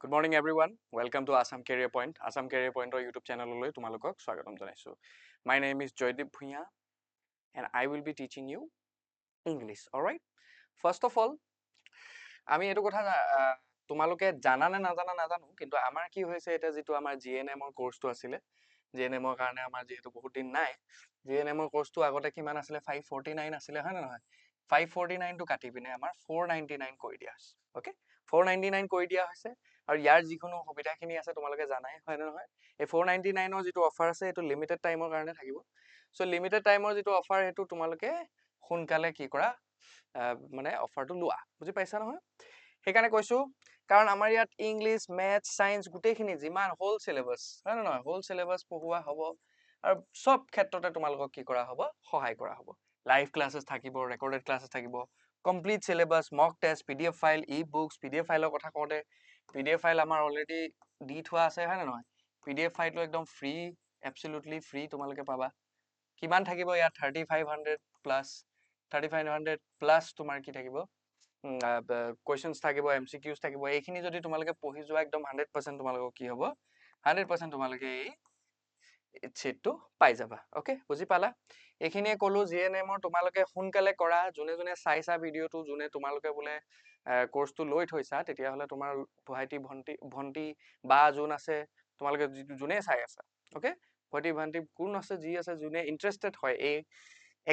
Good morning everyone. Welcome to Assam Career Point. Assam Career Point or YouTube channel লৈ তোমালোকক স্বাগতম জনাইছো. My name is Joydeep Bhuiya and I will be teaching you English. All right? First of all, আমি এটো কথা তোমালোকে জানা নে নাজানা নাজানো কিন্তু আমাৰ কি হৈছে এটা যেটো আমাৰ GNM ৰ কোৰ্সটো আছিল GNM ৰ কাৰণে আমাৰ যেটো বহুত দিন নাই GNM ৰ কোৰ্সটো আগতে কিমান আছিল 549 আছিল হয় না নহয় 549 টো কাটি পিনে আমাৰ 499 কৰি দিয়া আছে ওকে 499 কৰি দিয়া হৈছে আৰু ইয়াৰ যিকোনো সুবিধাখিনি আছে তোমালোকে জানাই হয় না নহয় এই 499 ৰ যেটো অফাৰ আছে এটো লিমিটেড টাইমৰ কাৰণে থাকিব সো লিমিটেড টাইমৰ যেটো অফাৰ এটো তোমালোকে সোনকালে কি কৰা মানে অফাৰটো লোৱা বুজি পাইছা নহয় সেইকাৰণে কৈছো কাৰণ আমাৰ ইয়াত ইংলিশ ম্যাথ সায়েন্স গুটেখিনি যিমান হোল সিলেবাস হয় না নহয় হোল সিলেবাস পঢ়ুৱা হ'ব আৰু সব ক্ষেত্ৰতে তোমালোকক কি কৰা হ'ব সহায় কৰা হ'ব লাইভ ক্লাसेস থাকিব ৰেকৰ্ডেড ক্লাसेস থাকিব complete syllabus mock test PDF file e books PDF ফাইলৰ কথা কওঁতে পিডিএফ ফাইল আমাৰ অলৰেডি দি থোৱা আছে হয় না নহয় পিডিএফ ফাইলটো একদম ফ্ৰী এবসলিউটলি ফ্ৰী তোমালোকে পাবা কিমান থাকিব ইয়াত 3500 প্লাস 3500 প্লাস তোমাৰ কি থাকিব questions থাকিব MCQs থাকিব এইখিনি যদি তোমালোকে পঢ়ি যোৱা একদম 100% তোমালোকক কি হ'ব 100% তোমালোকে এই চিটটো পাই যাবা ওকে বুজি পালা এইখিনিয়ে কলো জিএনএম ৰ তোমালোকে সোনকালে কৰা যোনে যোনে চাইছা ভিডিওটো যোনে তোমালোকে বোলে কোৰ্সটো লৈ থৈছা তেতিয়া হলে তোমাৰ ভাইটি ভন্টি বা যোন আছে তোমালোকে যোনে চাই আছা ওকে ভাইটি ভন্টি কোন আছে যি আছে যোনে ইন্টাৰেস্টেড হয় এই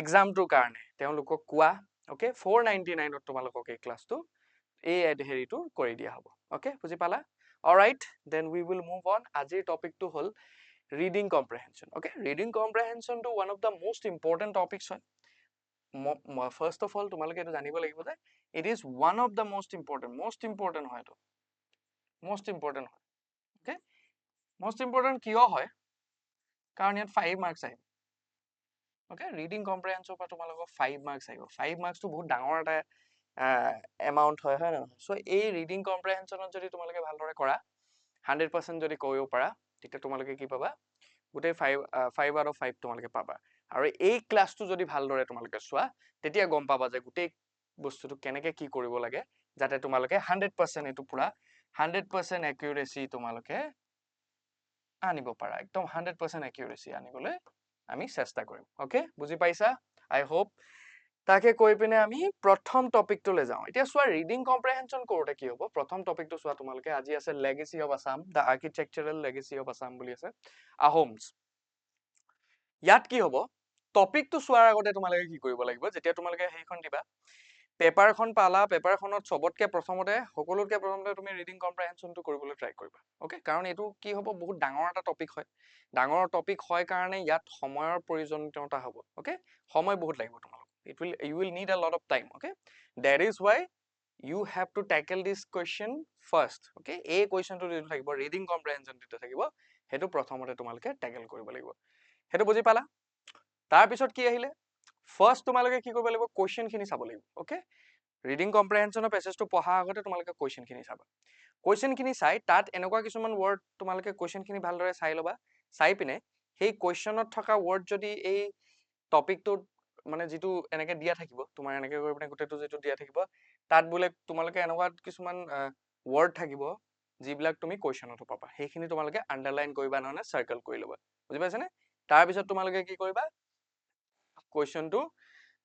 এক্সামটোৰ কাৰণে তেওঁলোকক কোৱা ওকে 499 ত তোমালোকক এই ক্লাসটো এই হেৰিটো কৰি দিয়া হ'ব ওকে বুজি পালা alright then we will move on আজিৰ টপিকটো হ'ল reading comprehension okay reading comprehension to one of the most important topics হয় first of all তোমালোকে এটা জানিব লাগিব যে it is one of the most important হয় তো most important হয় okay most important কিয় হয় কাৰণ ইয়াত 5 মাৰ্কস আহিব okay reading comprehension পৰা তোমালোকক 5 মাৰ্কস আহিব 5 মাৰ্কস টো বহুত ডাঙৰ এটা এমাউন্ট হয় হয় না সো এই reading comprehension যদি তোমালোকে ভালদৰে কৰা 100% যদি কৰিব পাৰা তেতিয়া তোমালোকে কি পাবা গুটে 5 out of 5 তোমালোকে পাবা আৰু এই ক্লাসটো যদি ভালদৰে তোমালোকে চোৱা তেতিয়া গম পাবা যে গুটে বস্তুটো কেনেকে কি কৰিব লাগে যাতে তোমালোকে 100% এটো পুৰা 100% একিউৰেসি তোমালোকে আনিব পাৰা একদম 100% একিউৰেসি আনিবলৈ আমি চেষ্টা কৰিম ওকে বুজি পাইছা আই হোপ তাকে কৈ পিনে আমি প্ৰথম টপিকটো লৈ যাও এতিয়া চোৱা ৰিডিং কম্প্ৰিহেনশন কৰোতে কি হ'ব প্ৰথম টপিকটো চোৱা তোমালোকে আজি আছে legacy of Assam the architectural legacy of Assam বুলি আছে আহোমস ইয়াত কি হ'ব টপিকটো চোৱাৰ আগতে তোমালোকে কি কৰিব লাগিব যেতিয়া তোমালোকে হেইখন দিবা পেপাৰখন পালা পেপাৰখনত সবতকে প্ৰথমতে সকলোতকে প্ৰথমতে তুমি ৰিডিং কম্প্ৰিহেনশনটো কৰিবলৈ ট্ৰাই কৰিবা ওকে কাৰণ এটো কি হ'ব বহুত ডাঙৰ এটা টপিক হয় ডাঙৰ টপিক হয় কাৰণে ইয়াত সময়ৰ প্ৰয়োজনীয়তা হ'ব ওকে সময় বহুত লাগিব তোমালোক you will need a lot of time okay that is why you have to tackle this question first okay এই কোৱেশ্চনটো যেটো থাকিব ৰিডিং কম্প্ৰিহেনশন যেটো থাকিব হেতু প্ৰথমতে তোমালোকে ট্যাকেল কৰিব লাগিব হেতু বুজি পালা তাৰ পিছত কি আহিলে ফাৰ্স্ট তোমালোকে কি কৰিব লাগিব কোৱেশ্চন খিনি চাব লাগিব ওকে ৰিডিং কম্প্ৰিহেনশনৰ পেছেজটো পঢ়া আগতে তোমালোকে কোৱেশ্চন খিনি চাবা কোৱেশ্চন খিনি চাই তাত এনেকুৱা কিছুমান ওয়াৰ্ড তোমালোকে কোৱেশ্চন খিনি ভালদৰে চাই লবা চাই পিনে সেই কোৱেশ্চনত থকা ওয়াৰ্ড যদি এই টপিকটো মানে যেটো এনেকে দিয়া থাকিব তোমাৰ এনেকে কৰি পিনে গুটেটো যেটো দিয়া থাকিব তাত বুলে তোমালোকে এনেকুৱা কিছুমান ওয়াৰ্ড থাকিব যিবিলাক তুমি কোৱেশ্চনতো পাবা সেইখিনি তোমালোকে আন্ডাৰলাইন কৰিবা নহলে সাৰ্কেল কৰি লবা বুজি পাইছানে তাৰ পিছত তোমালোকে কি কৰিবা কোৱেশ্চনটো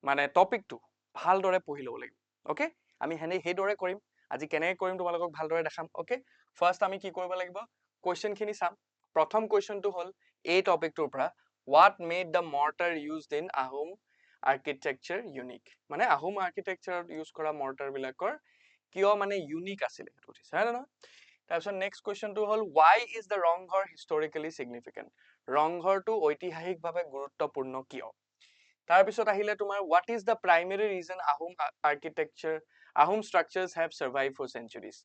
মানে টপিকটো ভালদৰে পঢ়ি লব লাগিব ওকে আমি হেইদৰে কৰিম আজি কেনেকৈ কৰিম তোমালোকক ভালদৰে দেখাম ওকে ফাৰ্স্ট আমি কি কৰিব লাগিব কোৱেশ্চন খিনি চাম প্ৰথম কোৱেশ্চনটো হল এই টপিকটোৰ পৰা what made the mortar used in Ahom architecture unique মানে আহোম আৰ্কিটেকচাৰত ইউজ কৰা মৰ্টাৰ বিলাকৰ কিয় মানে ইউনিক আছিল হেতু উঠিছে হয় না তাৰপিছত নেক্সট কোৱেশ্চনটো হল why is the Rangghar historically significant ৰংঘৰটো ঐতিহাসিকভাৱে গুৰুত্বপূৰ্ণ কিয় তাৰ পিছত আহিলে তোমাৰ what is the primary reason Ahom architecture Ahom structures have survived for centuries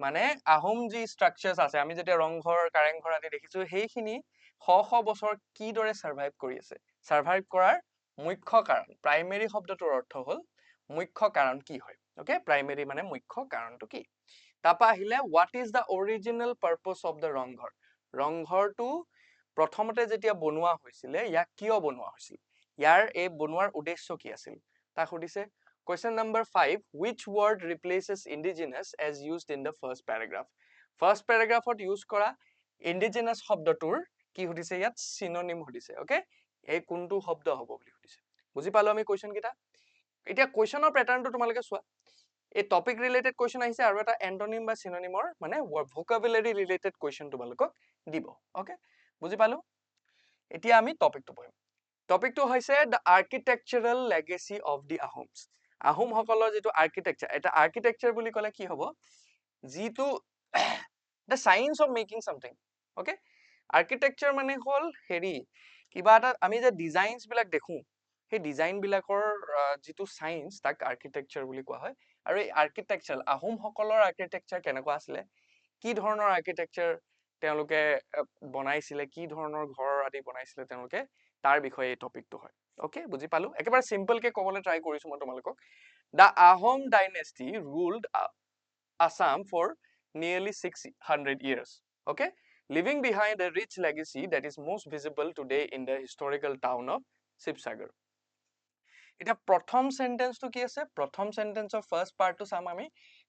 মানে আহোম যি স্ট্ৰাকচাৰস আছে আমি যেতিয়া ৰংঘৰ কাৰেংঘৰ আদি দেখিছো হেইখিনি শ বছৰ কি দৰে সাৰ্ভাইভ কৰি আছে সাৰ্ভাইভ কৰাৰ মুখ্য কাৰণ প্ৰাইমেৰী শব্দটোৰ অৰ্থ হল মুখ্য কাৰণ কি হয় ওকে প্ৰাইমেৰী মানে মুখ্য কাৰণটো কি তাপা আহিলে what is the original purpose of the Rang Ghar ৰংঘৰটো প্ৰথমতে যেতিয়া বনোৱা হৈছিল ইয়াক কিয় বনোৱা হৈছিল ইয়াৰ এই বনোৱাৰ উদ্দেশ্য কি আছিল তা খুদিছে Question number 5. Which word replaces indigenous as used in the first paragraph? First paragraph ot use kora indigenous শব্দটোৰ কি হদিছে ইয়াত synonym হদিছে okay এই কোনটো শব্দ হ'ব বুলি হদিছে বুজি পালো আমি question কিটা এতিয়া questionৰ patternটো তোমালোকে চোৱা এই topic related question আহিছে আৰু এটা antonym বা synonymৰ মানে vocabulary related question তোমালোকক দিব okay বুজি পালো এতিয়া আমি টপিকটো পঢ়িম টপিকটো হৈছে the architectural legacy of the Ahoms Ahom সকলৰ যেটো architecture এটা architecture বুলি কলে কি হ'ব যেটো the science of making something okay architecture মানে হল হেৰি কিবা এটা আমি যে ডিজাইনস বিলাক দেখো সেই ডিজাইন বিলাকৰ যেটো সায়েন্স তাক architecture বুলি কোৱা হয় আৰু এই architecture আহোম সকলৰ architecture কেনেকুৱা আছিল কি ধৰণৰ architecture তেওঁলোকে বনাইছিলে কি ধৰণৰ ঘৰ আদি বনাইছিলে তেওঁলোকে তাৰ বিষয়ে এই টপিকটো হয় ওকে বুজি পালো একেবাৰে সিম্পল কে ক'বলৈ ট্ৰাই কৰিছো মই তোমালোকক The Ahom dynasty ruled Assam for nearly 600 years okay leaving behind a rich legacy that is most visible today in the historical town of Sibsagar এটা প্ৰথম sentence টো কি আছে প্ৰথম sentence of first part টো চাম আমি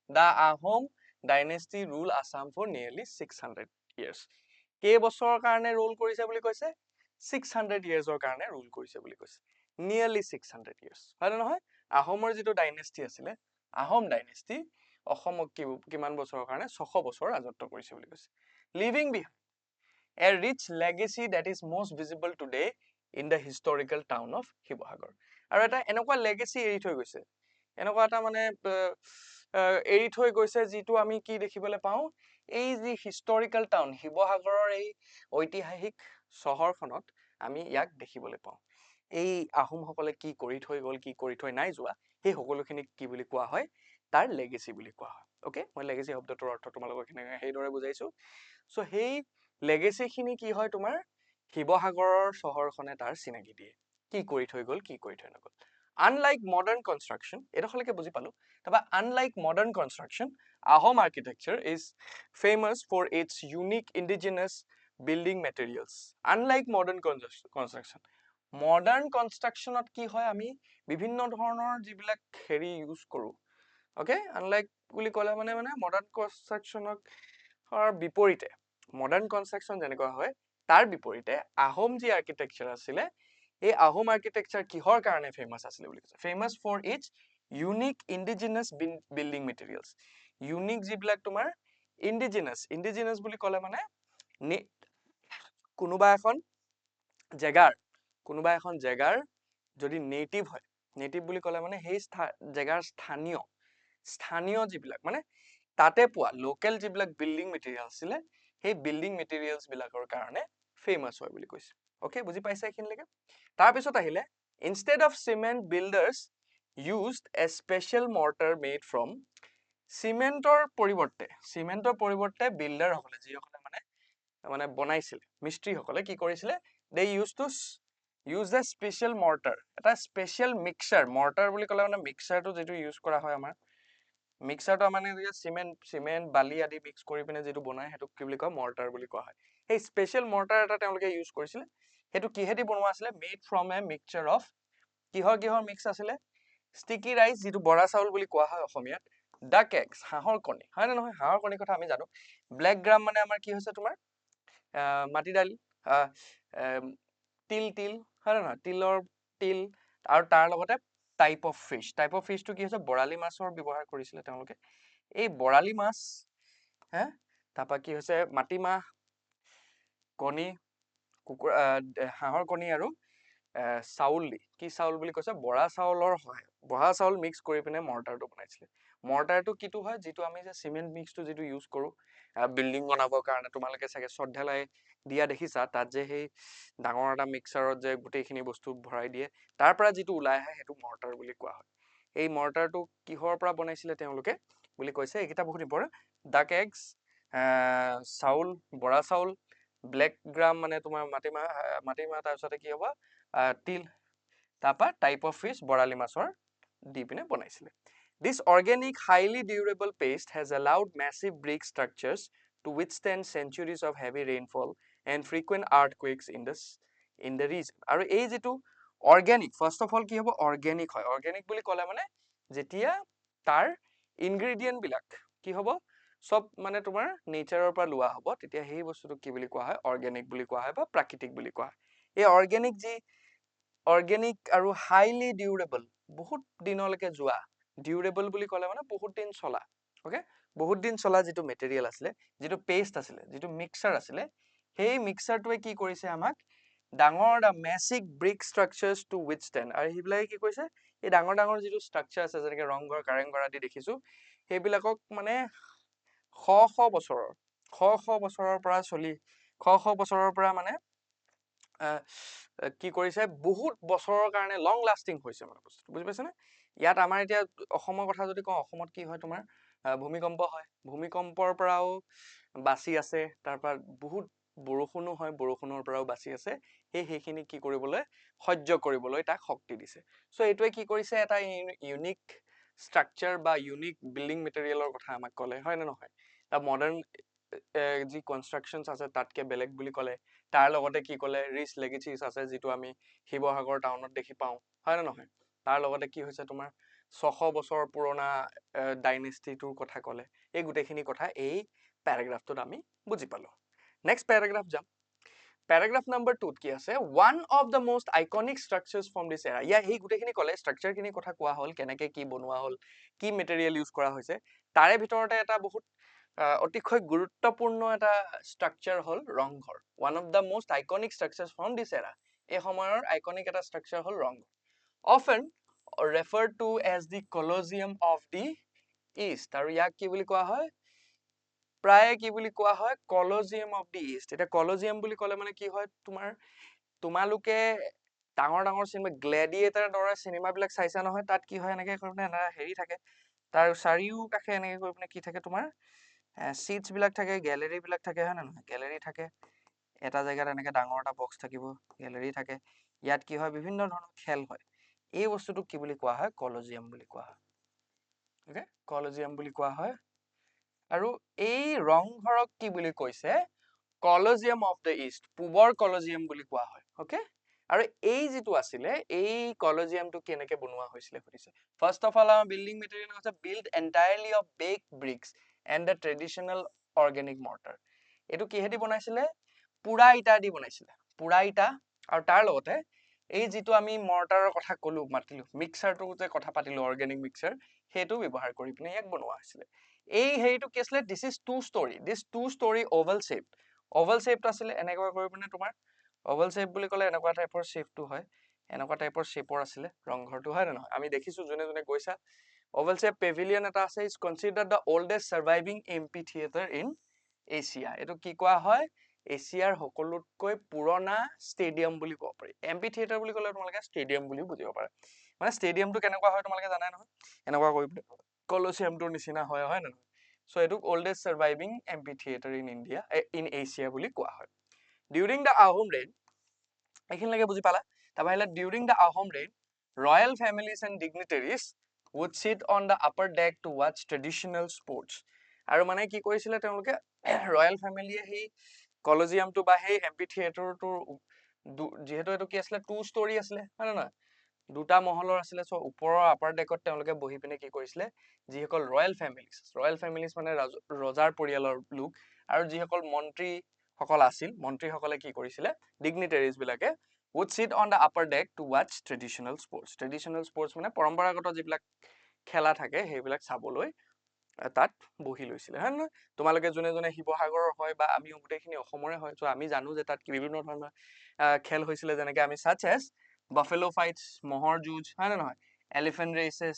The Ahom dynasty ruled Assam for nearly 600 years কেই বছৰৰ কাৰণে ৰুল কৰিছে বুলি কৈছে 600 years ৰ কাৰণে ৰুল কৰিছে বুলি কৈছে nearly 600 years হয় নহয় আহোমৰ যেটো ডাইনেষ্টি আছিলে আহোম ডাইনেষ্টি অসমক কিমান বছৰৰ কাৰণে 600 বছৰ ৰাজত্ব কৰিছে বুলি কৈছে leaving behind a rich legacy that is most visible today in the historical town of Shivasagar আৰু এটা এনেকুৱা legacy এৰি থৈ গৈছে এনেকুৱা এটা মানে এৰি থৈ গৈছে যেটো আমি কি দেখিবলৈ পাও এই যে historical town শিৱসাগৰৰ এই ঐতিহাসিক চহৰখনত আমি ইয়াক দেখিবলৈ পাও এই আহোম সকলে কি কৰি থৈ গল কি কৰি থৈ নাই যোৱা সেই সকলোখিনি কি বুলি কোৱা হয় তাৰ legacy বুলি কোৱা হয় ওকে মই legacy শব্দটোৰ অৰ্থ তোমালোকক হেইদৰে বুজাইছো সো হেই legacy খিনি কি হয় তোমাৰ শিৱসাগৰৰ চহৰখনে তাৰ চিনাকি দিয়ে কি কৰি থৈ গল কি কৰি থৈ নগল unlike modern construction এটা হলকে বুজি পালো তবা unlike modern construction Ahom architecture is famous for its unique indigenous building materials unlike modern construction modern construction ত কি হয় আমি বিভিন্ন ধৰণৰ যিবিলাক হেৰি ইউজ কৰো okay unlike বুলি কলে মানে modern construction ৰ বিপৰীতে modern construction যেনেকুৱা হয় তাৰ বিপৰীতে আহোম যি architecture আছিলে এই আহোম architecture কিহৰ কাৰণে ফেমাস আছিলে বুলি কৈছে famous for its unique indigenous building materials unique যিবিলাক তোমাৰ indigenous বুলি কলে মানে কোনোবা এখন জেগাৰ যদি নেটিভ হয় নেটিভ বুলি কলে মানে সেই জেগাৰ স্থানীয় যিবিলাক মানে তাতে পোৱা লোকেল যিবিলাক বিল্ডিং মেটেৰিয়েলছ ছিলে সেই বিল্ডিং মেটেৰিয়েলছ বিলাকৰ কাৰণে ফেমাস হয় বুলি কৈছে ওকে বুজি পাইছা এখিনলৈকে তাৰ পিছত আহিলে instead of cement builders used a special mortar made from সিমেন্টৰ পৰিৱৰ্তে বিল্ডাৰ সকলে যিসকলে মানে বনাইছিল মিস্ত্ৰী সকলে কি কৰিছিলে they used to use a special mortar এটা স্পেশাল mortar বুলি কলে মানে মিক্সাৰটো যেটো ইউজ কৰা হয় আমাৰ মিক্সাৰটো মানে সিমেন্ট বালি আদি মিক্স কৰি পিনে যেটো বনায় হেতু কি বুলি কয় mortar বুলি কোৱা হয় এই স্পেশাল mortar এটা তেওঁলোকে ইউজ কৰিছিল হেতু কিহেদি বনোৱা আছিল made from a mixture of কিহৰ মিক্স আছিল sticky rice যেটো বৰা চাউল বুলি কোৱা হয় অসমীয়াত duck eggs হাঁহৰ কণী হয় না নহয় হাঁহৰ কণীৰ কথা আমি জানো black gram মানে আমাৰ কি হৈছে তোমাৰ মাটি দালি তিল হয় না তিল আৰু তাৰ লগতে টাইপ অফ ফিশ টো কি হৈছে বৰালি মাছৰ ব্যৱহাৰ কৰিছিল তেওঁলোকে এই বৰালি মাছ তাপা কি হৈছে মাটিমাহ কণী হাঁহৰ কণী আৰু চাউল কি চাউল বুলি কৈছে বৰা চাউল মিক্স কৰি পিনে মৰ্টাৰটো বনাইছিলে মৰ্টাৰটো কিটো হয় যেটো আমি যে সিমেন্ট মিক্সটো যেটো ইউজ কৰো বিল্ডিং বনাবৰ কাৰণে তোমালোকে চাগে শ্ৰদ্ধালাই দিয়া দেখিছা তাত যে সেই ডাঙৰ এটা মিক্সাৰত যে গুটেইখিনি বস্তু ভৰাই দিয়ে তাৰ পৰা যেটো ওলাই আহে হেতু মৰ্টাৰ বুলি কোৱা হয় এই মৰ্টাৰটো কিহৰ পৰা বনাইছিলে তেওঁলোকে বুলি কৈছে এইকিটা বহুত ইম্পৰ্টেন্ট ডাক এগছ চাউল বৰা চাউল ব্লেক গ্ৰাম মানে তোমাৰ মাটিমাহ তাৰ পিছতে কি হ'ব তিল তাপা টাইপ অফ ফিশ বৰালি মাছৰ দি পিনে বনাইছিলে This organic highly durable paste has allowed massive brick structures to withstand centuries of heavy rainfall and frequent earthquakes in the region আৰু এই যেটো organic first of all কি হ'ব organic হয় organic বুলি কলে মানে যেতিয়া তাৰ ইনগ্ৰেডিয়েন্ট বিলাক কি হ'ব সব মানে তোমাৰ নেচাৰৰ পৰা লোৱা হ'ব তেতিয়া সেই বস্তুটো কি বুলি কোৱা হয় অৰ্গেনিক বুলি কোৱা হয় বা প্ৰাকৃতিক বুলি কোৱা হয় এই অৰ্গেনিক আৰু হাইলি ডিউৰেবল বহুত দিনলৈকে যোৱা ডিউৰেবল বুলি ক'লে মানে বহুত দিন চলা ওকে বহুত দিন চলা যিটো মেটেৰিয়েল আছিলে যিটো পেষ্ট আছিলে যিটো মিক্সাৰ আছিলে সেই মিক্সাৰটোৱে কি কৰিছে আমাক ডাঙৰ মেচিক ব্ৰিক ষ্ট্ৰাকচাৰ্ছ টু উইথষ্টেণ্ড আৰু সেইবিলাকে কি কৈছে এই ডাঙৰ যিটো ষ্ট্ৰাকচাৰ আছে যেনেকৈ ৰংঘৰ কাৰেংঘৰ আদি দেখিছো সেইবিলাকক মানে শ বছৰৰ পৰা মানে কি কৰিছে বহুত বছৰৰ কাৰণে লং লাষ্টিং হৈছে মানে বস্তুটো বুজি পাইছেনে ইয়াত আমাৰ এতিয়া অসমৰ কথা যদি কওঁ অসমত কি হয় তোমাৰ ভূমিকম্প হয় ভূমিকম্পৰ পৰাও বাচি আছে তাৰপৰা বহুত বৰষুণো হয় বৰষুণৰ পৰাও বাচি আছে সেইখিনি কি কৰিবলৈ সহ্য কৰিবলৈ তাক শক্তি দিছে সো এইটোৱে কি কৰিছে এটা ইউনিক ষ্ট্ৰাকচাৰ বা ইউনিক বিল্ডিং মেটেৰিয়েলৰ কথা আমাক ক'লে হয় নে নহয় তা মডাৰ্ণ যি কনষ্ট্ৰাকশনছ আছে তাতকে বেলেগ বুলি ক'লে তাৰ লগতে কি ক'লে ৰিচ লেগেচিছ আছে যিটো আমি শিৱসাগৰ টাউনত দেখি পাওঁ হয় নে নহয় তাৰ লগতে কি হৈছে তোমাৰ 600 বছৰ পুৰণা ডাইনেষ্টিটোৰ কথা ক'লে এই গোটেইখিনি কথা এই প্যাৰাগ্ৰাফটোত আমি বুজি পালো নেক্সট প্যাৰাগ্ৰাফ যাম প্যাৰাগ্ৰাফ নম্বৰ 2 কি আছে one of the most iconic structures from this era ইয়া এই গোটেইখিনি ক'লে ষ্ট্ৰাকচাৰ খিনি কথা কোৱা হ'ল কেনেকে কি বনোৱা হ'ল কি মেটেৰিয়েল ইউজ কৰা হৈছে তাৰে ভিতৰতে এটা বহুত অতিশয় গুৰুত্বপূৰ্ণ এটা ষ্ট্ৰাকচাৰ হ'ল Rang Ghar one of the most iconic structures from this era এই সময়ৰ আইকনিক এটা ষ্ট্ৰাকচাৰ হ'ল Rang Ghar often referred to as the Colosseum of the East আৰু ইয়াক কি বুলি কোৱা হয় প্ৰায় কি বুলি কোৱা হয় কলজিয়াম অফ দি ইষ্ট এটা কলজিয়াম বুলি ক'লে মানে কি হয় তোমালোকে ডাঙৰ চিনেমা গ্লেডিয়েটাৰ দৰে চিনেমাবিলাক চাইছা নহয় তাত কি হয় এনেকে কৰি হেৰি থাকে তাৰ চাৰিও কাষে এনেকে কৰি পিনে কি থাকে তোমাৰ সিটস বিলাক থাকে গ্যালাৰি বিলাক থাকে হয় না নহয় গ্যালাৰি থাকে এটা জায়গাত এনেকে ডাঙৰ এটা বক্স থাকিব গ্যালাৰি থাকে ইয়াত কি হয় বিভিন্ন ধৰণৰ খেল হয় এই বস্তুটো কি বুলি কোৱা হয় কলজিয়াম বুলি কোৱা হয় ওকে কলজিয়াম বুলি কোৱা হয় আৰু এই ৰংঘৰক কি বুলি কৈছে কলজিয়াম অফ দ্য ইষ্ট পূবৰ কলজিয়াম বুলি কোৱা হয় ওকে আৰু এই যিটো আছিলে এই কলজিয়ামটো কেনেকে বনোৱা হৈছিলে সুধিছে ফাৰ্স্ট অফ অল আমাৰ বিল্ডিং মেটেৰিয়েল আছে build entirely of baked bricks and the traditional organic mortar এইটো কিহেদি বনাইছিলে পুৰা ইটা দি বনাইছিলে পুৰা ইটা আৰু তাৰ লগতে এই যিটো আমি মৰ্টাৰৰ কথা ক'লো মাতিলো মিক্সাৰটো যে কথা পাতিলো অৰ্গেনিক মিক্সাৰ সেইটো ব্যৱহাৰ কৰি পিনে ইয়াক বনোৱা হৈছিলে এই হেৰিটো কি আছিলে this is two storey oval shaped আছিলে এনেকুৱা কৰি পিনে তোমাৰ ওভাল শেপ বুলি ক'লে এনেকুৱা টাইপৰ শেপটো হয় এনেকুৱা টাইপৰ শেপৰ আছিলে ৰংঘৰটো হয় নহয় আমি দেখিছো যোনে গৈছা ওভাল শেপ পেভিলিয়ন এটা আছে is considered the oldest surviving amphitheatre in Asia এইটো কি কোৱা হয় এছিয়াৰ সকলোতকৈ পুৰণা ষ্টেডিয়াম বুলি ক'ব পাৰি এমপি থিয়েটাৰ বুলি ক'লে তোমালোকে ষ্টেডিয়াম বুলি বুজিব পাৰা মানে ষ্টেডিয়ামটো কেনেকুৱা হয় তোমালোকে জানাই নহয় এনেকুৱা কৰি কলচিয়ামটোৰ নিচিনা হয় হয় নহয় সো এটোক oldest surviving amphitheatre in India in Asia বুলি কোৱা হয় ডিউৰিং দ্য আহোম ৰেইন এইখিনিলৈকে বুজি পালা তাৰপৰা আহিলে during the Ahom reign royal families and dignitaries would sit on the upper deck to watch traditional sports আৰু মানে কি কৰিছিলে তেওঁলোকে ৰয়েল ফেমিলিয়ে সেই কলজিয়ামটো বা সেই এমপি থিয়েটাৰটোৰ যিহেতু এইটো কি আছিলে টু ষ্টৰী আছিলে হয় নহয় দুটা মহলৰ আছিলে সো ওপৰৰ আপাৰ ডেকত তেওঁলোকে বহি পিনে কি কৰিছিলে যিসকল ৰয়েল ফেমিলিজ মানে ৰজাৰ পৰিয়ালৰ লোক আৰু যিসকল মন্ত্ৰী সকল আছিল মন্ত্ৰীসকলে কি কৰিছিলে ডিগনিটাৰিজ বিলাকে would sit on the upper deck to watch traditional sports মানে পৰম্পৰাগত যিবিলাক খেলা থাকে সেইবিলাক চাবলৈ তাত বহি লৈছিলে হয় নহয় তোমালোকে যোনে শিৱসাগৰৰ হয় বা আমি গোটেইখিনি অসমৰে হয় সো আমি জানো যে তাত বিভিন্ন ধৰণৰ খেল হৈছিলে যেনেকৈ আমি such as buffalo fights মহৰ যুঁজ হয় নে নহয় elephant races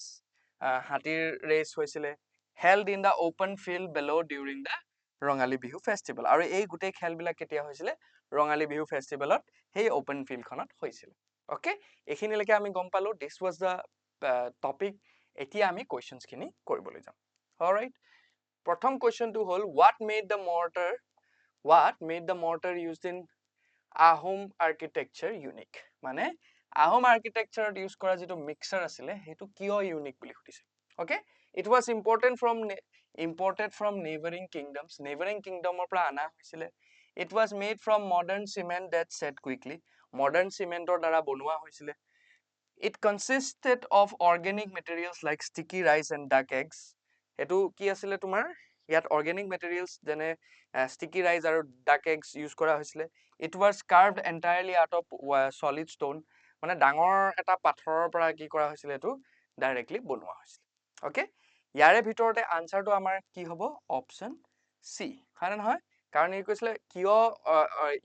হাতীৰ ৰেচ হৈছিলে held in the open field below during the Rongali Bihu festival আৰু এই গোটেই খেলবিলাক কেতিয়া হৈছিলে ৰঙালী বিহু ফেষ্টিভেলত সেই ওপেন ফিল্ডখনত হৈছিলে ওকে এইখিনিলৈকে আমি গম পালো দিস ওয়াজ দ্য টপিক এতিয়া আমি কোৱেশ্চনছ খিনি কৰিবলৈ যাম অলৰাইট প্ৰথম কোৱেশ্চনটো হ'ল what made the mortar used in Ahom architecture unique মানে আহোম আৰ্কিটেকচাৰত ইউজ কৰা যিটো মিক্সাৰ আছিলে সেইটো কিয় ইউনিক বুলি সুধিছে okay it was imported from neighboring kingdomৰ পৰা আনা হৈছিলে it was made from modern cement that set quickly modern cementৰ দ্বাৰা বনোৱা হৈছিলে It consisted of organic materials like sticky rice and duck eggs. এটো কি আছিলে তোমাৰ ইয়াত organic materials যেনে sticky rice আৰু duck eggs use কৰা হৈছিলে. It was carved entirely out of solid stone. মানে ডাঙৰ এটা পাথৰৰ পৰা কি কৰা হৈছিলে এটো ডাইৰেক্টলি বনোৱা হৈছিলে. ওকে ইয়াৰে ভিতৰতে আনসাৰটো আমাৰ কি হ'ব অপচন সি হয় না নহয় কাৰণ এই কৈছিলে কিয়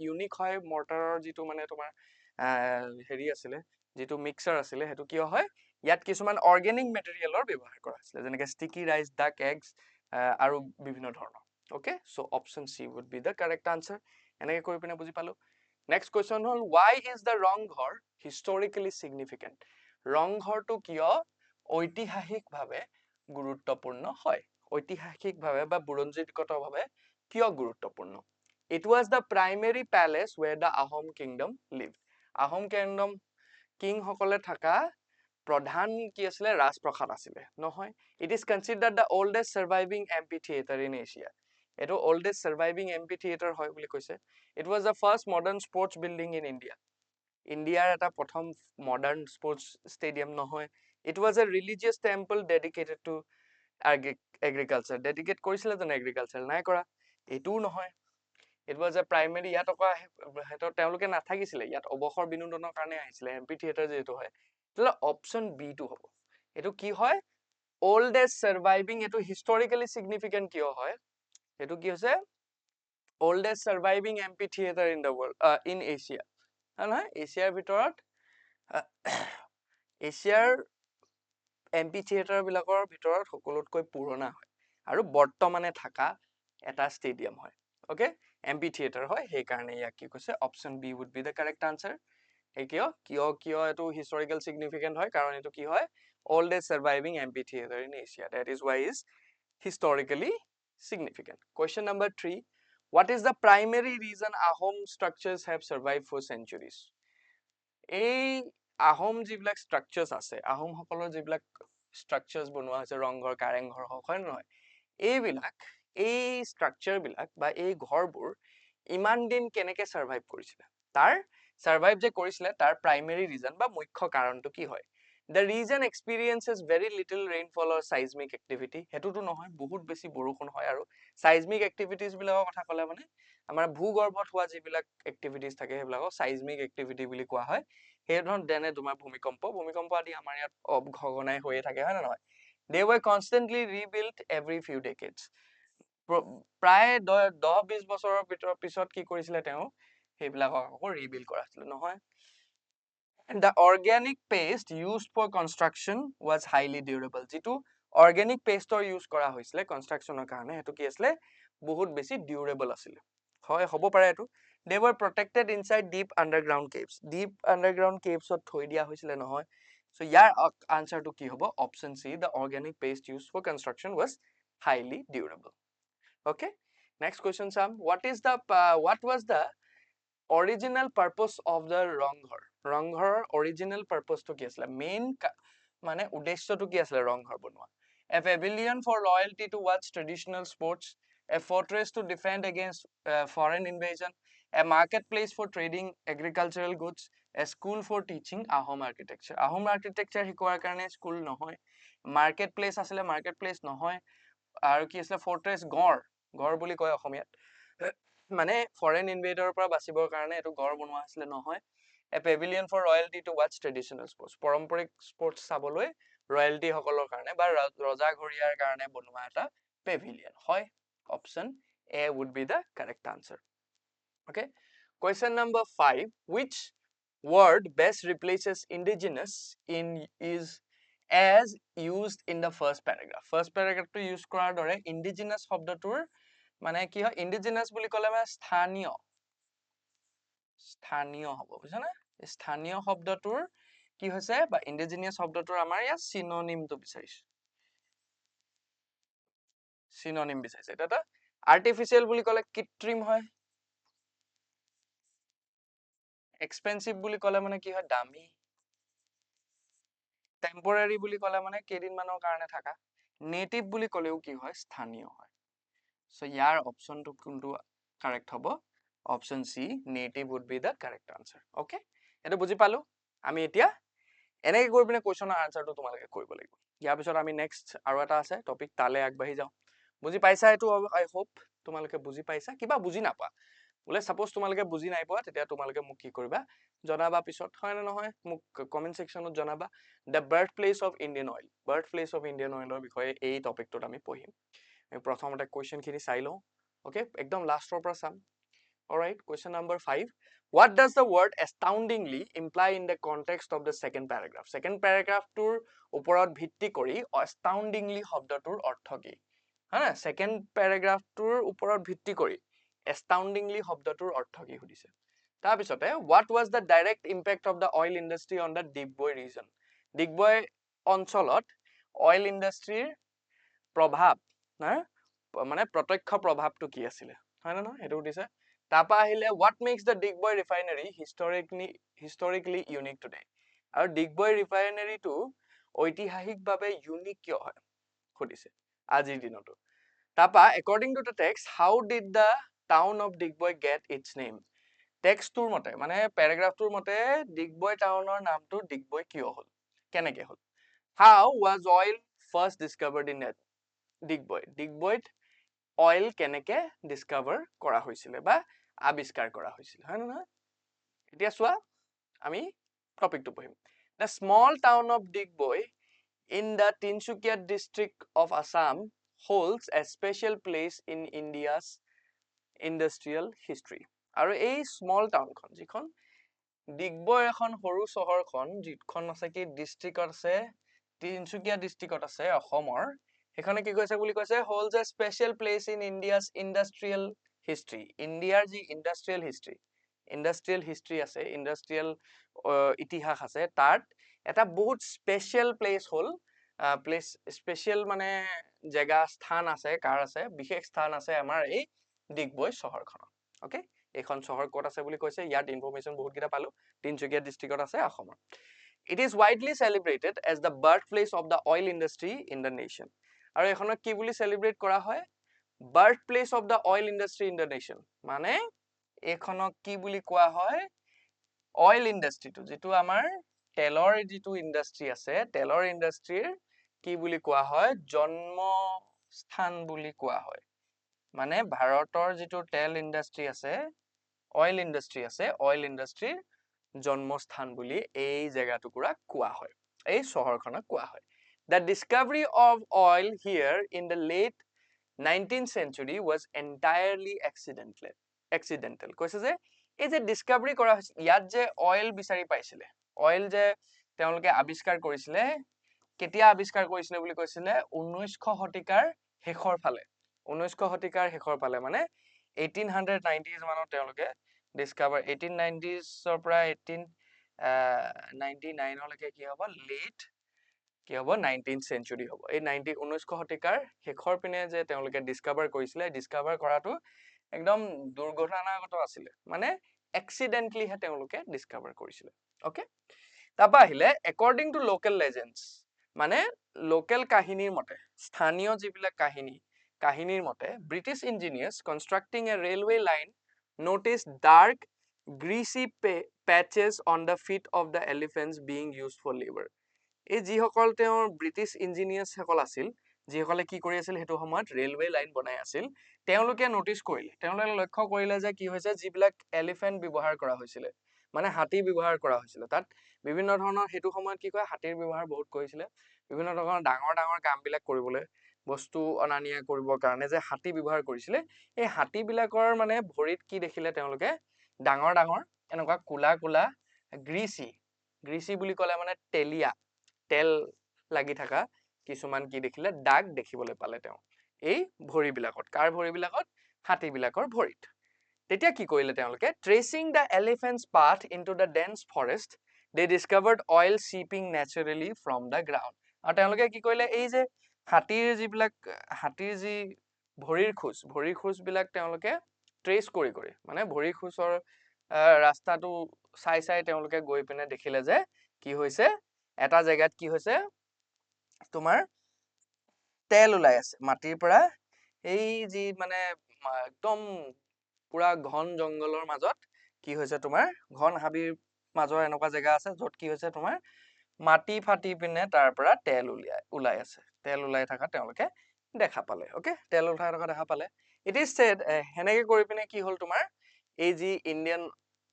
ইউনিক হয় মৰ্টাৰৰ যিটো মানে তোমাৰ হেৰি আছিলে যেটো মিক্সাৰ আছিলে হেতু কিয় হয় ইয়াত কিছুমান অৰ্গেনিক মেটেৰিয়েলৰ ব্যৱহাৰ কৰা হৈছিলে যেনেকৈ স্টিকি ৰাইস ডাক এগছ আৰু বিভিন্ন ধৰণৰ okay so option C would be the correct answer এনেকৈ কৰি পিনে বুজি পালো নেক্সট কোৱেশ্চন হল why is the Rangghar historically significant ৰংঘৰটো কিয় ঐতিহাসিকভাৱে গুৰুত্বপূৰ্ণ হয় ঐতিহাসিকভাৱে বা বুৰঞ্জীগতভাৱে কিয় গুৰুত্বপূৰ্ণ it was the primary palace where the Ahom kingdom lived Ahom kingdom king সকলে থাকা প্ৰধান কি আছিল ৰাজপ্ৰসাদ আছিল নহয় it is considered the oldest surviving amphitheater in Asia এটো oldest surviving amphitheater হয় বুলি কৈছে it was the first modern sports building in India Indiaৰ এটা প্ৰথম modern sports stadium নহয় it was a religious temple dedicated to agriculture dedicate কৰিছিল যেন agriculture নাই কৰা এটো নহয় it was a primary ইয়াত অক হেতৰ তেওঁলোকে নাথাকিছিলে ইয়াত অবখৰ বিনোদনৰ কাৰণে আহিছিলে এমপি থিয়েটাৰ যেটো হয় তেলা অপচন বি টু হ'ব এটো কি হয় oldest surviving এটো historically significant কিয় হয় এটো কি হৈছে oldest surviving amphitheater in the world in Asia নহয় এছিয়াৰ ভিতৰত এছিয়াৰ amphitheater বিলাকৰ ভিতৰত সকলোতকৈ পুৰণা হয় আৰু বৰ্তমানে থাকা এটা ষ্টেডিয়াম হয় ওকে amphitheater হয় সেই কাৰণে ইয়াক কি কৈছে option B would be the correct answer কিয় এটো historical significant হয় কাৰণ এটো কি হয় oldest surviving amphitheater in Asia that is why is historically significant question number 3 what is the primary reason Ahom structures have survived for centuries এই Ahom যিবিলাক structures আছে Ahom সকলৰ যিবিলাক structures বনোৱা আছে ৰংঘৰ কাৰেংঘৰ হয় নহয় এইবিলাক এই structure বিলাক বা এই ঘৰবোৰ ইমান দিন কেনেকৈ সাৰ্ভাইভ কৰিছিল তাৰ সাৰ্ভাইভ যে কৰিছিল তাৰ প্ৰাইমেৰী ৰিজন বা মুখ্য কাৰণটো কি হয় the region experiences very little rainfall or seismic activity হেতুটো নহয় বহুত বেছি বৰষুণ হয় আৰু seismic activities বিলাকৰ কথা কলে মানে আমাৰ ভূগৰ্ভত হোৱা যিবিলাক activities থাকে হেবিলাকক seismic activity বুলি কোৱা হয় হেধন দেনে তোমাৰ ভূমিকম্প আদি আমাৰ ইয়াত ঘগনাই হৈয়ে থাকে হয় না নহয় they were constantly rebuilt every few decades প্ৰায় 10-20 বছৰৰ পিছত কি কৰিছিল তেওঁ হেবিলাকক আকৌ ৰিবিল্ড কৰা আছিল নহয় the organic paste used for construction was highly durable যেটো organic paste use কৰা হৈছিল কনস্ট্ৰাকচনৰ কাৰণে হেতু কি আছিল বহুত বেছি durable আছিল হয় হ'ব পাৰে এটো they were protected inside deep underground caves ত থৈ দিয়া হৈছিল নহয় so ইয়াৰ আনসাৰটো কি হ'ব option C the organic paste used for construction was highly durable okay next question Sam what was the original purpose of the Rangghar original purpose to কি আছিল main মানে উদ্দেশ্যটো কি আছিল ৰংঘৰ বনোৱা a pavilion for loyalty to watch traditional sports a fortress to defend against foreign invasion a marketplace for trading agricultural goods a school for teaching Ahom architecture শিকোৱাৰ কাৰণে school নহয় marketplace আছিল marketplace নহয় আৰু কি আছিল fortress গড় বুলি কয় অসমীয়াত মানে ফৰেন ইনভেডৰৰ পৰা বাচিবৰ কাৰণে এটো গড় বনোৱা আছিল নহয় a pavilion for royalty to watch traditional sports পাৰম্পৰিক স্পৰ্টছ চাবলৈ ৰয়্যালটি সকলৰ কাৰণে বা ৰজা ঘৰিয়াৰ কাৰণে বনোৱা এটা pavilion হয় option A would be the correct answer okay question number 5 which word best replaces indigenous in is as used in the first paragraph to use কৰাৰ দৰে indigenous শব্দটোৰ মানে কি হয় indigenous বুলি কলে মানে স্থানীয় হ'ব বুঝছানে স্থানীয় শব্দটোৰ কি হৈছে বা indigenous শব্দটোৰ আমাৰ ইয়া সিনোনিমটো বিচাৰিছে এটা artificial বুলি কলে কৃত্ৰিম হয় expensive বুলি কলে মানে কি হয় দামী temporary বুলি কলে মানে কেদিন মানৰ কাৰণে থাকা native বুলি কলেও কি হয় স্থানীয় হয় so ইয়াৰ অপচনটো কোনটো কাৰেক্ট হ'ব option C native would be the correct answer okay এটো বুজি পালো আমি এতিয়া এনেকৈ গৈ পিনে কুৱেশ্যনৰ আনচাৰটো তোমালোকে কৰিব লাগিব ইয়াৰ পিছত আমি নেক্সট আৰু এটা আছে টপিক তালে আগবাঢ়ি যাওঁ বুজি পাইছা এইটো আই হোপ তোমালোকে বুজি পাইছা কিবা বুজি নাপা বোলে সাপোজ তোমালোকে বুজি নাই পোৱা তেতিয়া তোমালোকে মোক কি কৰিবা জনাবা পিছত হয় না নহয় মোক কমেন্ট সেকশনত জনাবা the birth place of Indian oil birth place of Indian অইলৰ বিষয়ে এই টপিকটোত আমি পঢ়িম আমি প্ৰথমতে কুৱেশ্যন খিনি চাই লওঁ ওকে একদম লাষ্টৰ পৰা চাম alright question number 5 what does the word astoundingly imply in the context of the second paragraph second paragraph টোৰ ওপৰত ভিত্তি কৰি astoundingly শব্দটোৰ অৰ্থ কি হা second paragraph টোৰ ওপৰত ভিত্তি কৰি astoundingly শব্দটোৰ অৰ্থ কি সুধিছে তাৰ পিছতে what was the direct impact of the oil industry on the Digboi region Digboi অঞ্চলত oil industry প্ৰভাৱ না মানে প্ৰত্যক্ষ প্ৰভাৱটো কি আছিল হয় না নহয় এটো সুধিছে তাপা আহিলে what makes the Digboi refinery historically unique today আৰু Digboi refinery টো ঐতিহাসিকভাৱে ইউনিক কিয় হয় সুধিছে আজিৰ দিনটো তাপা according to the text how did the town of Digboi get its name text tour মতে মানে paragraph tour মতে Digboi townৰ নামটো Digboi কিয় হল কেনেকে হল how was oil first discovered in Digboi Digboiত oil কেনেকে discover কৰা হৈছিল বা আবিষ্কাৰ কৰা হৈছিল হয় না এতিয়া চোৱা আমি টপিকটো পঢ়িম the small town of Digboi in the Tinsukia district of Assam holds a special place in India's industrial history আৰু এই small town খন যিখন Digboi এখন সৰু চহৰখন যিখন আছে কি ডিস্ট্ৰিক্টত আছে Tinsukia districtত আছে অসমৰ এখানে কি কৈছে বুলি কৈছে holds a special place in India's industrial history Indiaৰ যি industrial history আছে industrial ইতিহাস আছে তাত এটা বহুত স্পেশাল প্লেস হল প্লেস স্পেশাল মানে জায়গা স্থান আছে কাৰ আছে বিশেষ স্থান আছে আমাৰ এই Digboi চহৰখন ওকে এখন চহৰ ক'ত আছে বুলি কৈছে ইয়াত ইনফৰমেশন বহুত কিটা পালো Tinsukia districtত আছে অসমৰ It is widely celebrated as the birthplace of the oil industry in the nation আৰু এখনক কি বুলি সেলিব্ৰেট কৰা হয় birthplace of the oil industry in the nation মানে এখনক কি বুলি কোৱা হয় oil industry টো যেটো আমাৰ তেলৰ যেটো ইন্ডাস্ট্ৰি আছে তেলৰ ইন্ডাস্ট্ৰিৰ কি বুলি কোৱা হয় জন্ম স্থান বুলি কোৱা হয় মানে ভাৰতৰ যেটো তেল ইন্ডাস্ট্ৰি আছে oil industry আছে oil industry জন্মস্থান বুলি এই জায়গাটুকুৰা কোৱা হয় এই চহৰখনক কোৱা হয় The discovery of oil here in the late 19th century was entirely accidental কৈছে যে এই যে ডিসকভাৰি কৰা হৈছে ইয়াত যে অয়েল বিচাৰি পাইছিলে অয়েল যে তেওঁলোকে আৱিষ্কাৰ কৰিছিলে কেতিয়া আৱিষ্কাৰ কৰিছিলে বুলি কৈছিলে 1900 শতিকাৰ শেষৰ ফালে 1900 শতিকাৰ শেষৰ ফালে মানে 1890s মানত তেওঁলোকে ডিসকভাৰ 1890s ৰ পৰা 1899 লৈকে কি হ'ব লেট কি হ'ব 19th century হ'ব এই 1900 শতিকাৰ শেষৰ পিনে যে তেওঁলোকে ডিসকভাৰ কৰিছিলে ডিসকভাৰ কৰাটো একদম দুৰ্ঘটনাগত আছিল মানে accidentally হে তেওঁলোকে ডিসকভাৰ কৰিছিলে ওকে তাপা আহিলে according to local legends মানে লোকেল কাহিনীৰ মতে স্থানীয় যিবিলাক কাহিনীৰ মতে British engineers constructing a railway line noticed dark greasy patches on the feet of the elephants being used for labor এই যিসকল তেওঁৰ ব্ৰিটিছ ইঞ্জিনিয়াৰ্ছ সকল আছিল যিসকলে কি কৰি আছিল হেতু সময়ত ৰেলৱে লাইন বনাই আছিল তেওঁলোকে নোটিস কৰিলে তেওঁলোকে লক্ষ্য কৰিলে যে কি হৈছে যিবিলাক এলিফেন্ট ব্যৱহাৰ কৰা হৈছিল মানে হাতী ব্যৱহাৰ কৰা হৈছিল তাত বিভিন্ন ধৰণৰ হেতু সময়ত কি কয় হাতীৰ ব্যৱহাৰ বহুত কৰিছিল বিভিন্ন ধৰণৰ ডাঙৰ ডাঙৰ কামবিলাক কৰিবলৈ বস্তু অনানিয়া কৰিবৰ কাৰণে যে হাতী ব্যৱহাৰ কৰিছিল এই হাতী বিলাকৰ মানে ভৰিত কি দেখিলে তেওঁলোকে ডাঙৰ ডাঙৰ এনেকুৱা কুলা কুলা গ্ৰীসি বুলি ক'লে মানে তেলিয়া তেল লাগি থাকা কিছুমান কি দেখিলে দাগ দেখিবলৈ পালে তেওঁ এই ভৰি বিলাকত কাৰ ভৰি বিলাকত হাতী বিলাকৰ ভৰিত তেতিয়া কি কৰিলে তেওঁলোকে tracing the elephant's path into the dense forest they discovered oil seeping naturally from the ground আৰু তেওঁলোকে কি কৰিলে এই যে হাতীৰ যি ভৰিৰ খোজ বিলাক তেওঁলোকে ট্ৰেস কৰি মানে ভৰিৰ খোজৰ ৰাস্তাটো চাই তেওঁলোকে গৈ পিনে দেখিলে যে কি হৈছে এটা জায়গাত কি হৈছে তোমাৰ তেল ওলাই আছে মাটিৰ পৰা এই যি মানে একদম পুৰা ঘন জংগলৰ মাজত কি হৈছে তোমাৰ ঘন হাবিৰ মাজৰ এনেকুৱা জায়গা আছে যত কি হৈছে তোমাৰ মাটি ফাটি পিনে তাৰ পৰা তেল ওলাই আছে তেল ওলাই থকা তেওঁলোকে দেখা পালে ওকে তেল ওলাই থকা দেখা পালে ইট ইজ সেড হেনেকে কৰি পিনে কি হল তোমাৰ এই যি ইণ্ডিয়ান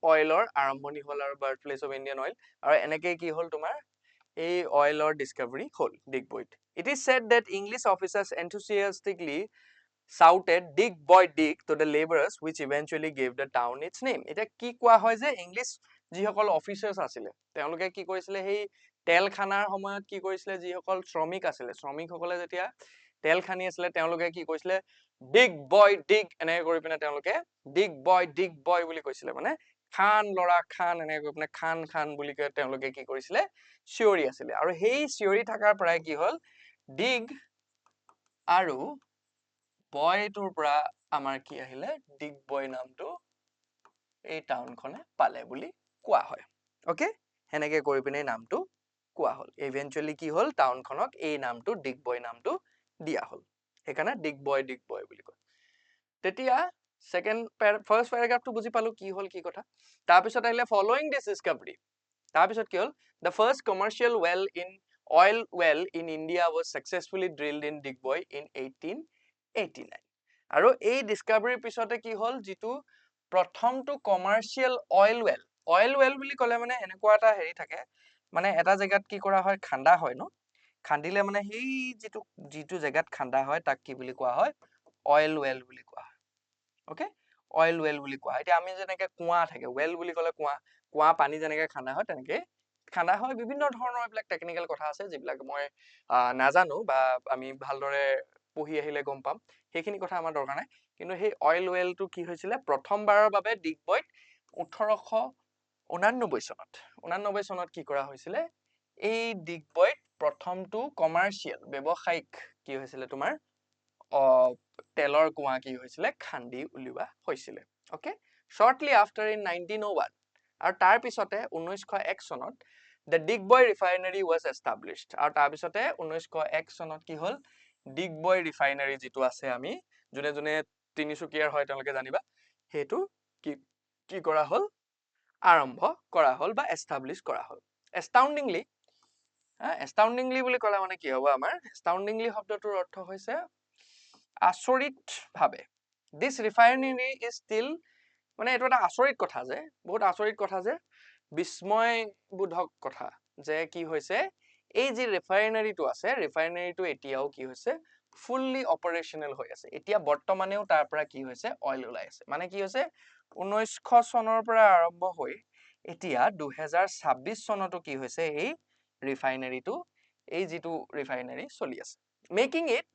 অইলৰ আৰম্ভণি হল আৰু birth place of Indian oil আৰু এনেকে কি হল তোমাৰ এই অইলৰ ডিস্কভাৰী হল ডিগবৈত it is said that English officers enthusiastically shouted dig boy dig to the laborers which eventually gave the town its name এটা কি কোৱা হয় যে ইংলিছ যিসকল অফিচাৰ্স আছিলে তেওঁলোকে কি কৰিছিলে সেই তেল খানাৰ সময়ত কি কৰিছিলে যিসকল শ্ৰমিক আছিলে শ্ৰমিকসকলে যেতিয়া তেল খানি আছিলে তেওঁলোকে কি কৈছিলে dig boy dig এনেকৈ কৰি পিনে তেওঁলোকে dig boy বুলি কৈছিলে মানে খান লৰা খান এনেকৈ কৰি পিনে খান খান বুলি কৈ তেওঁলোকে কি কৰিছিলে চিঞৰি আছিলে আৰু সেই চিঞৰি থকাৰ পৰাই কি হল dig আৰু বয়টোৰ পৰা আমাৰ কি আহিলে ডিগবয় নামটো এই টাউনখনে পালে বুলি কোৱা হয় ওকে হেনেকে কৰি পিনে নামটো কোৱা হল ইভেন্টুৱেলি কি হল টাউনখনক এই নামটো ডিগবয় নামটো দিয়া হল সেইকাৰণে ডিগবয় বুলি কয় তেতিয়া সেকেন্ড ফাৰ্স্ট প্যাৰাগ্ৰাফটো বুজি পালো কি হল কি কথা তাৰ পিছত আহিলে ফলোইং দিস ডিস্কভাৰী তাৰ পিছত কি হল the first commercial oil well in India was successfully drilled in Digboy in 1889 আৰু এই ডিস্কভাৰীৰ পিছতে কি হল যিটো প্ৰথমটো কমাৰ্শিয়েল অইল ওয়েল বুলি ক'লে মানে এনেকুৱা এটা হেৰি থাকে মানে এটা জায়গাত কি কৰা হয় খান্দা হয় ন খান্দিলে মানে সেই যিটো জায়গাত খান্দা হয় তাক কি বুলি কোৱা হয় অইল ওয়েল বুলি কোৱা হয় ওকে অইল ওয়েল বুলি কোৱা হয় এতিয়া আমি যেনেকে কুঁৱা থাকে ওয়েল বুলি ক'লে কুঁৱা পানী যেনেকে খান্দা হয় তেনেকে খান্দা হয় বিভিন্ন ধৰণৰ এইবিলাক টেকনিক্যাল কথা আছে যিবিলাক মই নাজানো বা আমি ভালদৰে পঢ়ি আহিলে গম পাম সেইখিনি কথা আমাৰ দৰকাৰ নাই কিন্তু সেই অইল ওয়েলটো কি হৈছিলে প্ৰথমবাৰৰ বাবে ডিগবৈত 1889 চনত কি কৰা হৈছিলে এই ডিগবৈত প্ৰথমটো কমাৰ্শিয়েল ব্যৱসায়িক কি হৈছিলে তোমাৰ তেলৰ কুঁৱা কি হৈছিলে খান্দি উলিওৱা হৈছিলে ওকে shortly after in 1901 আৰু তাৰ পিছতে 1901 চনত the Digboy refinery was established আৰু তাৰ পিছতে 1901 চনত কি হল ডিগবৈ ৰিফাইনাৰী যিটো আছে আমি যোনে যোনে তিনিচুকীয়াৰ হয় তেওঁলোকে জানিবা হেতু কি কৰা হল আৰম্ভ কৰা হল বা এস্টাবলিশ কৰা হল astoundingly বুলি ক'লে মানে কি হ'ব আমাৰ astoundingly শব্দটোৰ অৰ্থ হৈছে আচৰিত ভাবে this refinery is still মানে এটো এটা আচৰিত কথা যে বহুত আচৰিত কথা যে বিস্ময় বোধক কথা যে কি হৈছে এই যে ৰিফাইনাৰীটো আছে ৰিফাইনাৰীটো এতিয়াও কি হৈছে ফুললি অপাৰেশনাল হৈ আছে এতিয়া বৰ্তমানেও তাৰ পৰা কি হৈছে অইল ওলাই আছে মানে কি হৈছে 1900 চনৰ পৰা আৰম্ভ হৈ এতিয়া 2026 চনতো কি হৈছে এই ৰিফাইনাৰীটো এই যিটো ৰিফাইনাৰী চলি আছে making it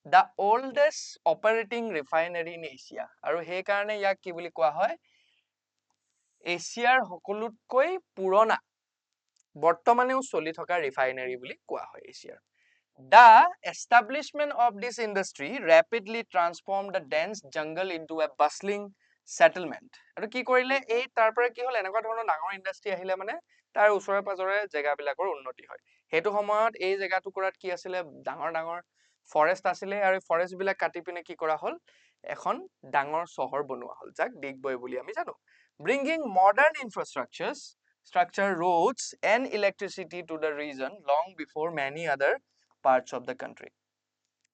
the oldest operating refinery in Asia আৰু সেই কাৰণে ইয়াক কি বুলি কোৱা হয় এছিয়াৰ সকলোতকৈ পুৰণা বৰ্তমানেও চলি থকা ৰিফাইনাৰী বুলি কোৱা হয় এছিয়াৰ The establishment of this industry rapidly transformed the dense jungle into a bustling settlement আৰু কি কৰিলে এই তাৰ পৰা কি হল এনেকুৱা ধৰণৰ ডাঙৰ ইন্ডাষ্ট্ৰি আহিলে মানে তাৰ ওচৰে পাজৰে জায়গাবিলাকৰ উন্নতি হয় হেতু সময়ত এই জায়গা টুকুৰাত কি আছিলে ডাঙৰ ফৰেষ্ট আছিলে আৰু ফৰেষ্ট বিলাক কাটি পিনে কি কৰা হল এখন ডাঙৰ চহৰ বনোৱা হল যাক ডিগবৈ বুলি আমি জানো bringing modern structure roads and electricity to the region long before many other parts of the country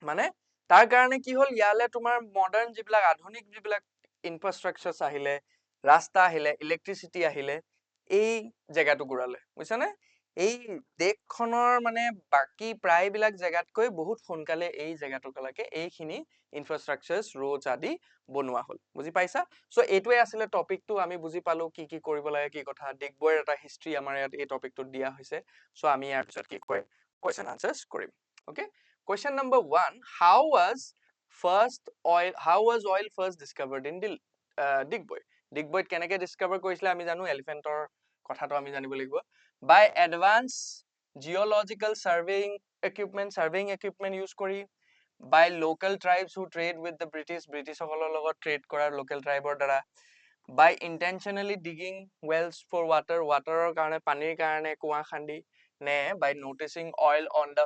মানে তাৰ কাৰণে কি হল ইয়ালে তোমাৰ মডাৰ্ন যিবিলাক আধুনিক যিবিলাক ইনফ্ৰাষ্ট্ৰাকচাৰছ আহিলে ৰাস্তা আহিলে ইলেক্ট্ৰিচিটি আহিলে এই জায়গাটো গুৰালে বুজিছানে এই দেশখনৰ মানে বাকি প্ৰায় বিলাক জায়গাতকৈ বহুত সোনকালে এই জায়গাটোলৈকে এইখিনি ইনফ্ৰাষ্ট্ৰাকচাৰছ ৰোডছ আদি বনোৱা হল বুজি পাইছা সো এইটোৱে আছিল টপিকটো আমি বুজি পালো কি কি কৰিব লাগে কি কথা ডিগবৈৰ এটা হিষ্ট্ৰী আমাৰ ইয়াত এই টপিকটো দিয়া হৈছে সো আমি ইয়াৰ পিছত কি কয় question answers কৰিম okay question number 1 how was oil first discovered in Digboy কেনেকে ডিস্কভাৰ কৰিছিলে আমি জানো এলিফেন্টৰ কথাটো আমি জানিব লাগিব by advanced geological surveying equipment use কৰি by local tribes who trade with the British সকলৰ লগত ট্ৰেড কৰা local tribeৰ দ্বাৰা by intentionally digging wells for water কাৰণে পানীৰ কাৰণে কুঁৱা খান্দি নে by noticing oil on the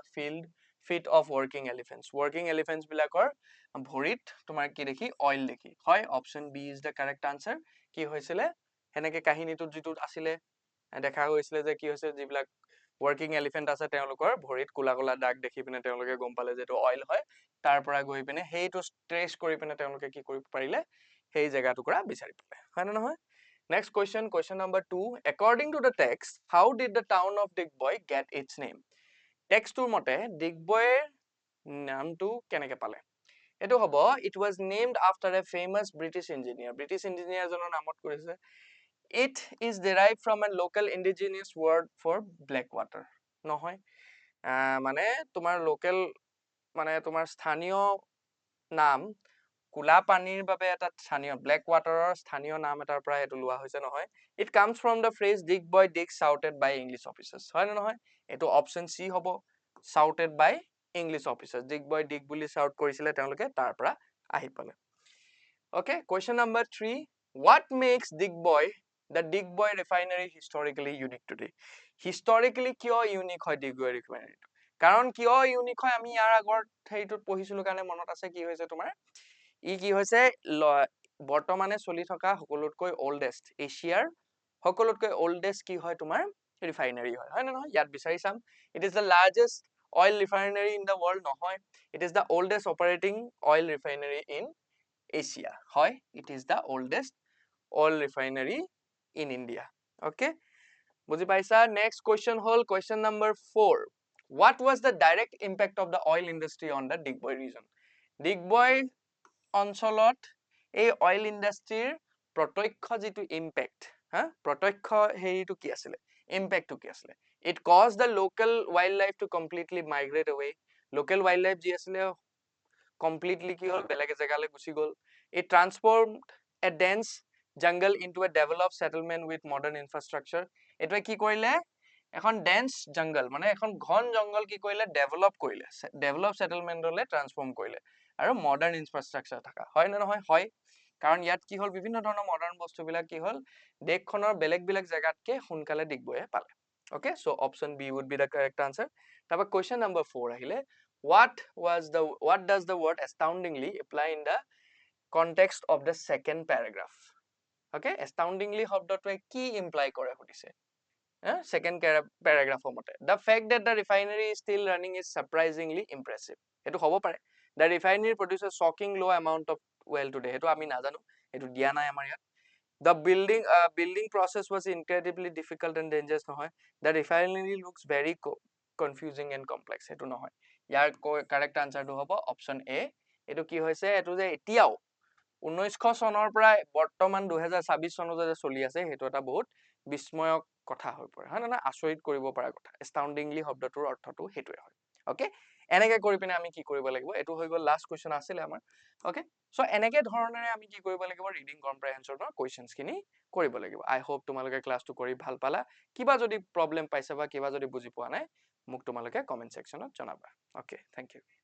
feet of working elephants বিলাকৰ ভৰিত তোমাৰ কি দেখি অইল দেখি হয় option B is the correct answer কি হৈছিলে হেনেকে কাহিনীটো যিটো আছিলে দেখা গৈছিলে যে কি হৈছে যিবিলাক ৱৰ্কিং এলিফেণ্ট আছে তেওঁলোকৰ ভৰিত কোলা কোলা দাগ দেখি পিনে তেওঁলোকে গম পালে যে এইটো অইল হয় তাৰ পৰা গৈ পিনে সেইটো ট্ৰেচ কৰি পিনে তেওঁলোকে কি কৰিব পাৰিলে সেই জেগা টুকুৰা বিচাৰি পালে হয় নে নহয় Next question, question number 2. According to the text, how did the town of Digboy get its name? Text tour mote Digboy naam tu keneke pale. Eto hobo, it was named after a famous British engineer. British engineer jono namot korise. It is derived from a local indigenous word for black water. Nohoy. Mane tumar local mane tumar sthaniyo naam কুলা পানীৰ বাবে এটা স্থানীয় black ওয়াটাৰৰ স্থানীয় নাম এটাৰ পৰা এটো লোৱা হৈছে নহয় it comes from the phrase dig boy dig shouted by English officers হয় না নহয় এটো অপচন সি হ'ব শাউটেড বাই ইংলিছ অফিচাৰ্স ডিগ বয় ডিগ বুলি শাউট কৰিছিলে তেওঁলোকে তাৰ পৰা আহি পালে okay question number 3 what makes Digboy the Digboy refinery historically unique today historically কিয় ইউনিক হয় Digboy refinery কাৰণ কিয় ইউনিক হয় আমি ইয়াৰ আগৰ হেইটোত পঢ়িছিলো কাৰণে মনত আছে কি হৈছে তোমাৰ ই কি হৈছে বৰ্তমানে চলি থকা সকলোতকৈ ওল্ডেষ্ট এছিয়াৰ সকলোতকৈ ওল্ডেষ্ট কি হয় তোমাৰ ৰিফাইনাৰী হয় না নহয় ইয়াত বিচাৰি চাম it is the largest oil refinery in the world নহয় it is the oldest operating oil refinery in Asia হয় it is the oldest oil refinery in India okay বুজি পাইছা next question hall question number 4 what was the direct impact of the oil industry on the Digboy region Digboy অঞ্চলত এই oil ইন্ডাস্ট্ৰিৰ প্ৰত্যক্ষ যেটো impact হা প্ৰত্যক্ষ হেৰিটো কি আছিল ইম্প্যাক্টটো কি আছিল it caused the local wildlife to completely migrate away local wildlife যি আছিল completely কি হল বেলেগ জায়গালৈ গুচি গল it transformed a dense jungle into a developed settlement with modern infrastructure এটা কি কৰিলে এখন ডেন্স জঙ্গল মানে এখন ঘন জঙ্গল কি কৰিলে ডেভেলপ কৰিলে ডেভেলপ সেটেলমেন্টলে ট্ৰান্সফৰ্ম কৰিলে আৰু মডাৰ্ন ইনফ্ৰাষ্ট্ৰাকচাৰ থাকা হয় না নহয় হয় কাৰণ ইয়াত কি হল বিভিন্ন ধৰণৰ মডাৰ্ন বস্তুবিলাক কি হল দেশখনৰ বেলেগ বেলেগ জায়গাতকে সোনকালে দিগবয়ে পালে okay so option B would be the correct answer তারপর question number 4 আহিলে what does the word astoundingly apply in the context of the second paragraph okay astoundingly শব্দটোৱে কি ইমপ্লাই কৰে সুধিছে second paragraph মতে the fact that the refinery is still running is surprisingly impressive এটো হ'ব পাৰে the refinery produces shocking low amount of oil today এটো আমি নাজানো এটো দিয়া নাই আমাৰ ইয়াত the building process was incredibly difficult and dangerous নহয় the refinery looks very confusing and complex এটো নহয় ইয়াৰ correct answer টো হ'ব option A এটো কি হৈছে এটো যে এতিয়াও 1900 চনৰ পৰা বৰ্তমান 2026 চনলৈ চলি আছে হেটো এটা বহুত বিস্ময়ক কথা হৈ পৰে হয় না আচৰিত কৰিব পৰা কথা astoundingly শব্দটোৰ অৰ্থটো হেতুৱে হয় ওকে এনেকে কৰি পিনে আমি কি কৰিব লাগিব এটো হৈ গল লাষ্ট কোৱেশ্চন আছিল আমাৰ ওকে সো এনেকে ধৰণেৰে আমি কি কৰিব লাগিব ৰিডিং কম্প্ৰিহেনচনৰ কোৱেশ্চনস খিনি কৰিব লাগিব আই হোপ তোমালোকে ক্লাসটো কৰি ভাল পালা কিবা যদি প্ৰবলেম পাইছা বা কিবা যদি বুজি পোৱা নাই মোক তোমালোকে কমেন্ট সেকশনত জনাবা ওকে থ্যাংক ইউ